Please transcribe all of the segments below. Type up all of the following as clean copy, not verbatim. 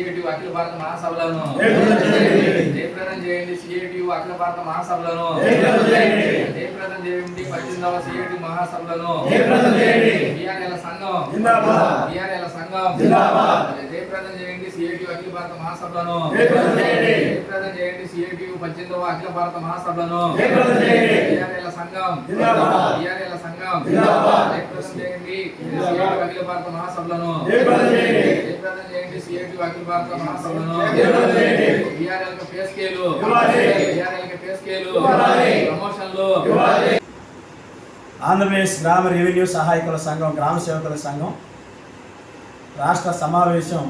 CITU అఖిల భారత మహాసభలను జయప్రదం చేయండి. సిఐటియు అఖిల భారత మహాసభలను జయప్రదం చేయండి. 18వ సిఐటియు మహాసభలను బిఆర్ఎల సంఘం జయప్రదం చేయండి. సిఐటియు అఖిల భారత మహాసభలను జయప్రదం చేయండి. సిఐటియు 18వ అఖిల భారత మహాసభలను బిఆర్ఎల సంఘం జయప్రదం చేయండి. సిఐటియు అఖిల భారత మహాసభలను జయప్రదం చేయండి. సిఐటియు అఖిల భారత మహాసభలను బిఆర్ఎల్ పే స్కేలు ప్రమోషన్లు. ఆంధ్రప్రదేశ్ గ్రామ రెవెన్యూ సహాయకుల సంఘం, గ్రామ సేవకుల సంఘం రాష్ట్ర సమావేశం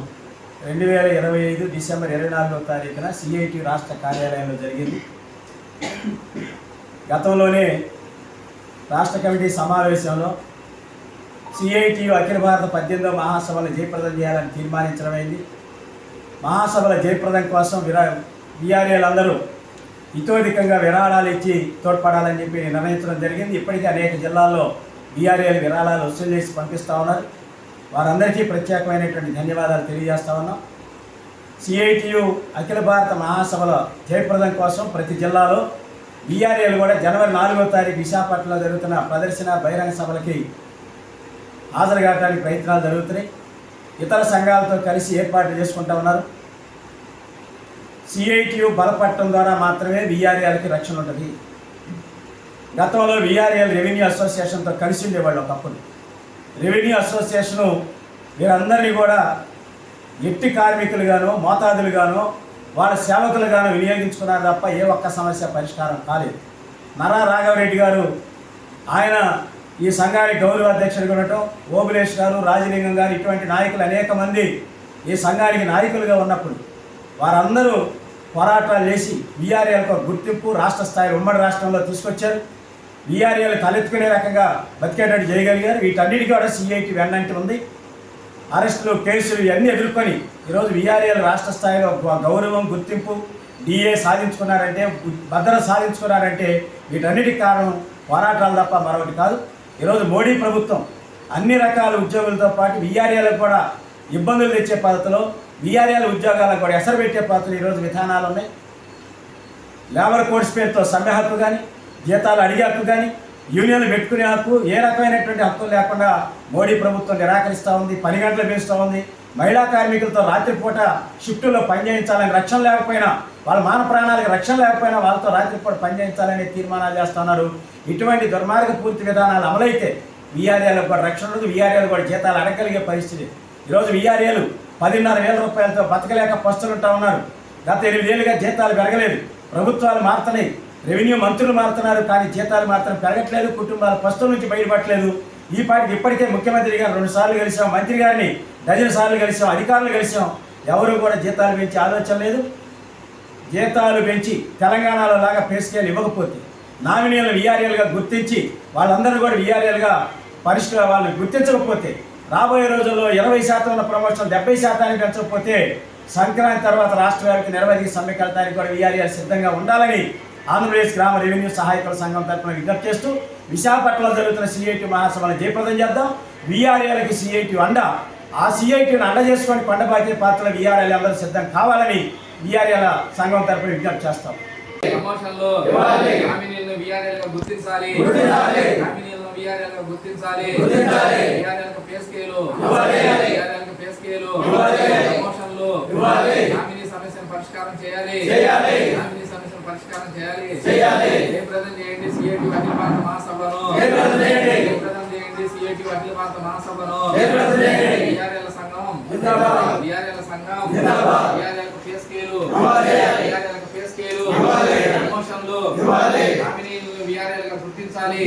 2025 డిసెంబర్ 24వ తారీఖున సిఐటియు రాష్ట్ర కార్యాలయంలో జరిగింది. గతంలోనే రాష్ట్ర కమిటీ సమావేశంలో సిఐటియు అఖిల భారత 18వ మహాసభలు జయప్రదం చేయాలని తీర్మానించడమైంది. మహాసభల జయప్రదం కోసం బిఆర్ఏలందరూ ఇతోధికంగా విరాళాలు ఇచ్చి తోడ్పడాలని చెప్పి నిర్ణయించడం జరిగింది. ఇప్పటికీ అనేక జిల్లాల్లో బిఆర్ఏలు విరాళాలు వసూలు చేసి పంపిస్తూ ఉన్నారు. వారందరికీ ప్రత్యేకమైనటువంటి ధన్యవాదాలు తెలియజేస్తా ఉన్నాం. సిఐటియు అఖిల భారత మహాసభల జయప్రదం కోసం ప్రతి జిల్లాలో బిఆర్ఏలు కూడా జనవరి 4వ తారీఖు విశాఖపట్నంలో జరుగుతున్న ప్రదర్శన బహిరంగ సభలకి హాజరు కావడానికి ప్రయత్నాలు జరుగుతున్నాయి. ఇతర సంఘాలతో కలిసి ఏర్పాట్లు చేసుకుంటూ ఉన్నారు. సిఐటియు బలపడటం ద్వారా మాత్రమే విఆర్ఏలకి రక్షణ ఉంటుంది. గతంలో విఆర్ఏలు రెవెన్యూ అసోసియేషన్తో కలిసి ఉండేవాళ్ళు. ఒకప్పుడు రెవెన్యూ అసోసియేషను వీరందరినీ కూడా ఎట్టి కార్మికులుగానో మోతాదులుగానో వాళ్ళ సేవకులుగానో వినియోగించుకున్నారు తప్ప ఏ ఒక్క సమస్య పరిష్కారం కాలేదు. నరా రాఘవరెడ్డి గారు ఆయన ఈ సంఘానికి గౌరవ అధ్యక్షుడిగా ఉండటం, ఓబులేష్ గారు, రాజలింగం గారు ఇటువంటి నాయకులు అనేక మంది ఈ సంఘానికి నాయకులుగా ఉన్నప్పుడు వారందరూ పోరాటాలు చేసి విఆర్ఏలకు గుర్తింపు రాష్ట్ర స్థాయిలో ఉమ్మడి రాష్ట్రంలో తీసుకొచ్చారు. విఆర్ఏలు తలెత్తుకునే రకంగా బతికేటట్టు చేయగలిగారు. వీటన్నిటికీ కూడా సిఐటి వెన్నంటి ఉంది. అరెస్టులు, కేసులు ఇవన్నీ ఎదుర్కొని ఈరోజు విఆర్ఏలు రాష్ట్ర స్థాయిలో గౌరవం, గుర్తింపు, డిఏ సాధించుకున్నారంటే, భద్రత సాధించుకున్నారంటే వీటన్నిటికి కారణం పోరాటాలు తప్ప మరొకటి కాదు. ఈరోజు మోడీ ప్రభుత్వం అన్ని రకాల ఉద్యోగులతో పాటు విఆర్ఏలకు కూడా ఇబ్బందులు తెచ్చే పద్ధతిలో, విఆర్ఏల ఉద్యోగాలకు కూడా ఎసరు పెట్టే పద్ధతులు ఈరోజు విధానాలు ఉన్నాయి. లేబర్ కోడ్స్ పేరుతో సమ్మె హక్కు కానీ, జీతాలు అడిగే హక్కు కానీ, యూనియన్లు పెట్టుకునే హక్కు, ఏ రకమైనటువంటి హక్కులు లేకుండా మోడీ ప్రభుత్వం నిరాకరిస్తూ ఉంది. 10 గంటలు పెంచుతూ ఉంది. మహిళా కార్మికులతో రాత్రిపూట షిఫ్టుల్లో పనిచేయించాలని, రక్షణ లేకపోయినా వాళ్ళ మాన ప్రాణాలకు రక్షణ లేకపోయినా వాళ్ళతో రాత్రిపూట పనిచేయించాలనే తీర్మానాలు చేస్తున్నారు. ఇటువంటి దుర్మార్గ పూర్తి విధానాలు అమలైతే విఆర్ఏలకు కూడా రక్షణ ఉండదు. విఆర్ఏలు కూడా జీతాలు అడగలిగే పరిస్థితి. ఈరోజు విఆర్ఏలు 10,500 రూపాయలతో బతకలేక పస్తులుంటూ ఉన్నారు. గత 8 ఏళ్ళుగా జీతాలు పెరగలేదు. ప్రభుత్వాలు మారుతున్నాయి, రెవెన్యూ మంత్రులు మారుతున్నారు, కానీ జీతాలు మాత్రం పెరగట్లేదు. కుటుంబాల పస్తుల నుంచి బయటపడలేదు. ఈ పాటికి ఇప్పటికే ముఖ్యమంత్రి గారు 2 సార్లు కలిసాం, మంత్రి గారిని డజన్ సార్లు కలిసాం, అధికారులు కలిసాం. ఎవరు కూడా జీతాలు పెంచి ఆలోచన లేదు. జీతాలు పెంచి తెలంగాణలో లాగా పే స్కేల్ ఇవ్వకపోతే, నామినీలను విఆర్ఏలుగా గుర్తించి వాళ్ళందరూ కూడా విఆర్ఏలుగా వాళ్ళు గుర్తించకపోతే, రాబోయే రోజుల్లో 20% ఉన్న ప్రమోషన్ 70% పెంచకపోతే సంక్రాంతి తర్వాత రాష్ట్ర వ్యాప్తంగా నిరవధిక సమ్మెకి వెళ్ళడానికి కూడా విఆర్ఏలు సిద్ధంగా ఉండాలని ఆంధ్రప్రదేశ్ గ్రామ రెవెన్యూ సహాయకుల సంఘం తరఫున విజ్ఞప్తి చేస్తూ విశాఖపట్నంలో జరుగుతున్న సిఐటియు మహాసభలను జయప్రదం చేద్దాం. విఆర్ఏలకి సిఐటియు అండ, ఆ సిఐటియును అండ చేసుకొని కొండబాకి పాత్రలో విఆర్ఏలు అందరూ సిద్ధం కావాలని విఆర్ఏల సంఘం తరఫున విజ్ఞప్తి చేస్తాం. ప్రమోషన్లు విఆర్ఏలుగా గుర్తించాలి. విఆర్ఏలకు పే స్కేలు, ప్రమోషన్లు, నామినీ సమస్యను పరిష్కారం చేయాలి. జయప్రదం చేయండి. సిఐటియు అఖిల భారత మహాసభలను జయప్రదం చేయండి. సిఐటియు అఖిల భారత మహాసభలను విఆర్ఏల సంఘం విఆర్ఏలకు పే స్కేలు, ప్రమోషన్లు, నామినీలను విఆర్ఏలుగా గుర్తించాలి.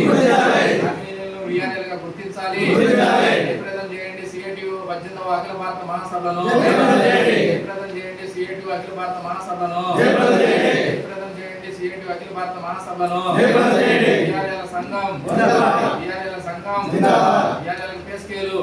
జయప్రదం చేయండి. సిఐటియు 18వ అఖిల భారత మహాసభలను జయప్రదం చేయండి. సిఐటియు అఖిల భారత మహాసభలను జయప్రదం చేయండి. సిఐటియు అఖిల భారత మహాసభలను విఆర్ఏల సంఘం విఆర్ఏలకు పే స్కేలు